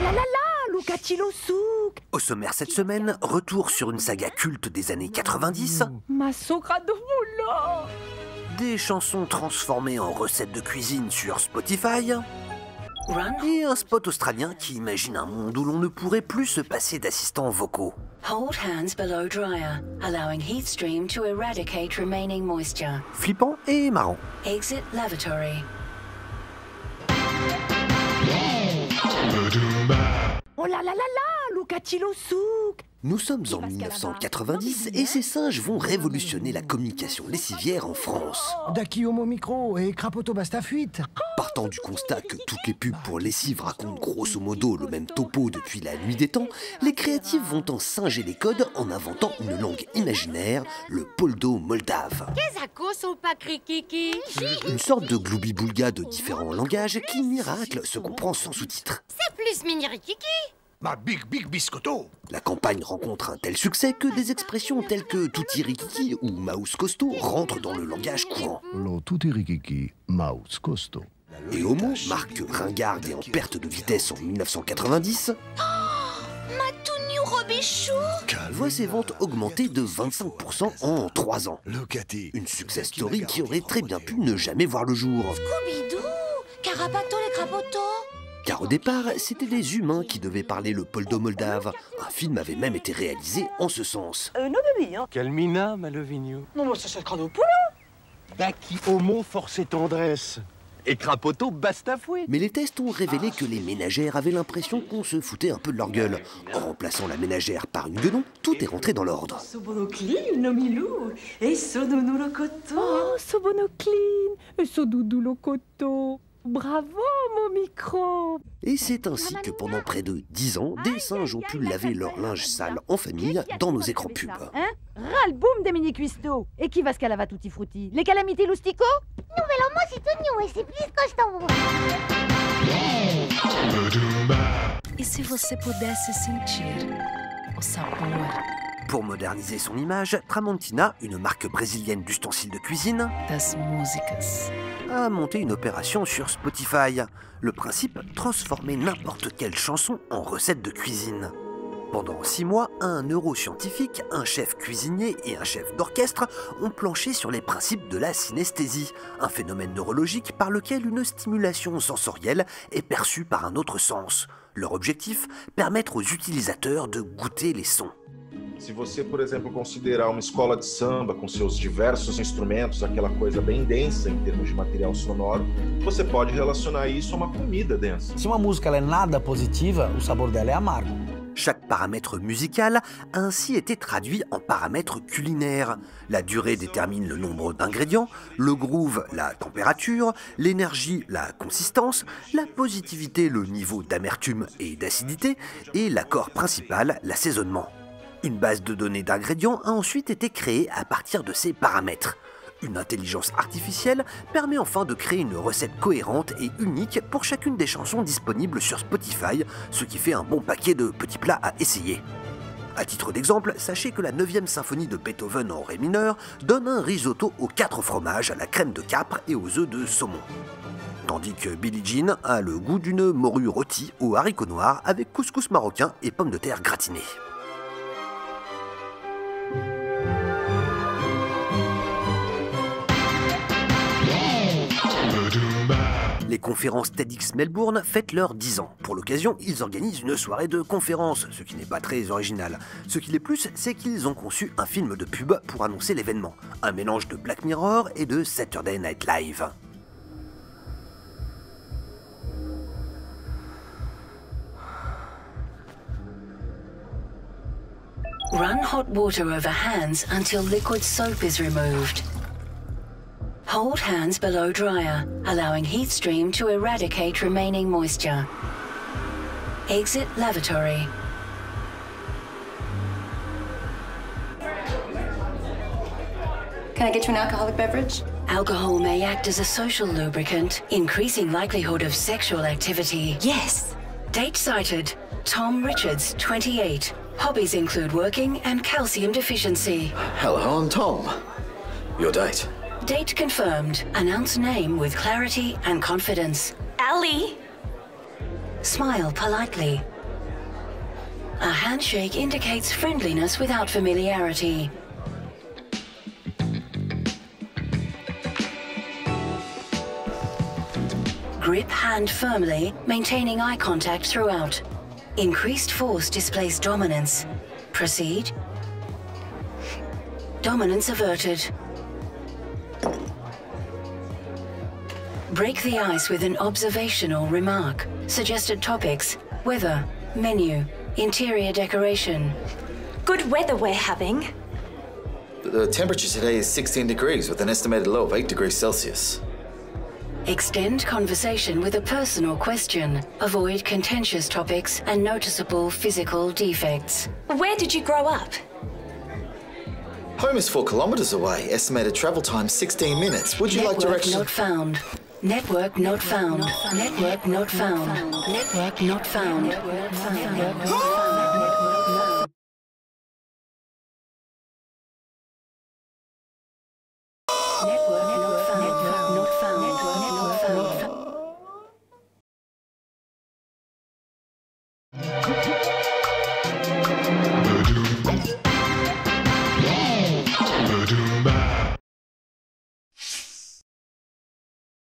là là là, Lucatilosouk. Au sommaire cette semaine, retour sur une saga culte des années 90. Ma sogra de moula. Des chansons transformées en recettes de cuisine sur Spotify. Et un spot australien qui imagine un monde où l'on ne pourrait plus se passer d'assistants vocaux. Hold hands below dryer, allowing heat stream to eradicate remaining moisture. Flippant et marrant. Exit lavatory. Oh là là là là, Lucatilosouk. Nous sommes en 1990 et ces singes vont révolutionner la communication lessivière en France. Daki Homo Micro et Crapoto Bastafuite. Partant du constat que toutes les pubs pour lessive racontent grosso modo le même topo depuis la nuit des temps, les créatifs vont en singer les codes en inventant une langue imaginaire, le poldo moldave. Une sorte de gloubi-boulga de différents langages qui, miracle, se comprend sans sous-titres. C'est plus mini-rikiki. Ma big biscotto. La campagne rencontre un tel succès que des expressions telles que tutti rikiki ou mouse costaud rentrent dans le langage courant. Lo tutti rikiki, mouse costaud. Et Homo, marque ringarde et en perte de vitesse en 1990, Ma tout new Robichou. voit ses ventes augmenter de 25% en 3 ans. Lucati. Une success story qui aurait très bien pu ne jamais voir le jour. Scooby-Doo. Carapato les crapotos. Car au départ, c'était des humains qui devaient parler le poldo moldave. Un film avait même été réalisé en ce sens. Calmina, Malovigno. Non, ça c'est crado poule. Daki Homo, force et tendresse. Et Crapoto, bastafouet. Mais les tests ont révélé que les ménagères avaient l'impression qu'on se foutait un peu de leur gueule. En remplaçant la ménagère par une guenon, tout est rentré dans l'ordre. Sobonocline, milou. Et sodounou le coton. Oh, sobonocline. Et sodoudou le coton. Bravo, mon micro. Et c'est ainsi que pendant près de 10 ans, des singes ont pu laver leur linge sale en famille dans nos écrans pubs. Hein? Ras-le-boum des mini-cuistots. Et qui va se calava tutti frutti? Les calamity loustico? Nouvelle homo et c'est plus costaud. E se você pudesse sentir o sabor Pour moderniser son image, Tramontina, une marque brésilienne d'ustensiles de cuisine, das músicas. a monté une opération sur Spotify. Le principe, transformer n'importe quelle chanson en recette de cuisine. Pendant 6 mois, un neuroscientifique, un chef cuisinier et un chef d'orchestre ont planché sur les principes de la synesthésie, un phénomène neurologique par lequel une stimulation sensorielle est perçue par un autre sens. Leur objectif, permettre aux utilisateurs de goûter les sons. Se você, por exemplo, considerar uma escola de samba com seus diversos instrumentos, aquela coisa bem densa em termos de material sonoro, você pode relacionar isso a uma comida densa. Se uma música ela é nada positiva, o sabor dela é amargo. Chaque paramètre musical a ainsi été traduit en paramètres culinaires. La durée détermine le nombre d'ingrédients, le groove, la température, l'énergie, la consistance, la positivité, le niveau d'amertume et d'acidité, et l'accord principal, l'assaisonnement. Une base de données d'ingrédients a ensuite été créée à partir de ces paramètres. Une intelligence artificielle permet enfin de créer une recette cohérente et unique pour chacune des chansons disponibles sur Spotify, ce qui fait un bon paquet de petits plats à essayer. À titre d'exemple, sachez que la 9e symphonie de Beethoven en ré mineur donne un risotto aux 4 fromages à la crème de capre et aux œufs de saumon. Tandis que Billie Jean a le goût d'une morue rôtie aux haricots noirs avec couscous marocain et pommes de terre gratinées. Les conférences TEDx Melbourne fêtent leurs 10 ans. Pour l'occasion, ils organisent une soirée de conférences, ce qui n'est pas très original. Ce qui les plus, c'est qu'ils ont conçu un film de pub pour annoncer l'événement. Un mélange de Black Mirror et de Saturday Night Live. Run hot water over hands until liquid soap is removed. Hold hands below dryer, allowing heat stream to eradicate remaining moisture. Exit lavatory. Can I get you an alcoholic beverage? Alcohol may act as a social lubricant, increasing likelihood of sexual activity. Yes. Date cited, Tom Richards, 28. Hobbies include working and calcium deficiency. Hello, I'm Tom. Your date? Date confirmed. Announce name with clarity and confidence. Allie. Smile politely. A handshake indicates friendliness without familiarity. Grip hand firmly, maintaining eye contact throughout. Increased force displays dominance. Proceed. Dominance averted. Break the ice with an observational remark. Suggested topics: weather, menu, interior decoration. Good weather we're having. The temperature today is 16 degrees with an estimated low of 8 degrees Celsius. Extend conversation with a personal question. Avoid contentious topics and noticeable physical defects. Where did you grow up? Home is 4 kilometers away. Estimated travel time 16 minutes. Would you like directions? Network not found. Network not found. Network not found. Network not found. Network not found. Network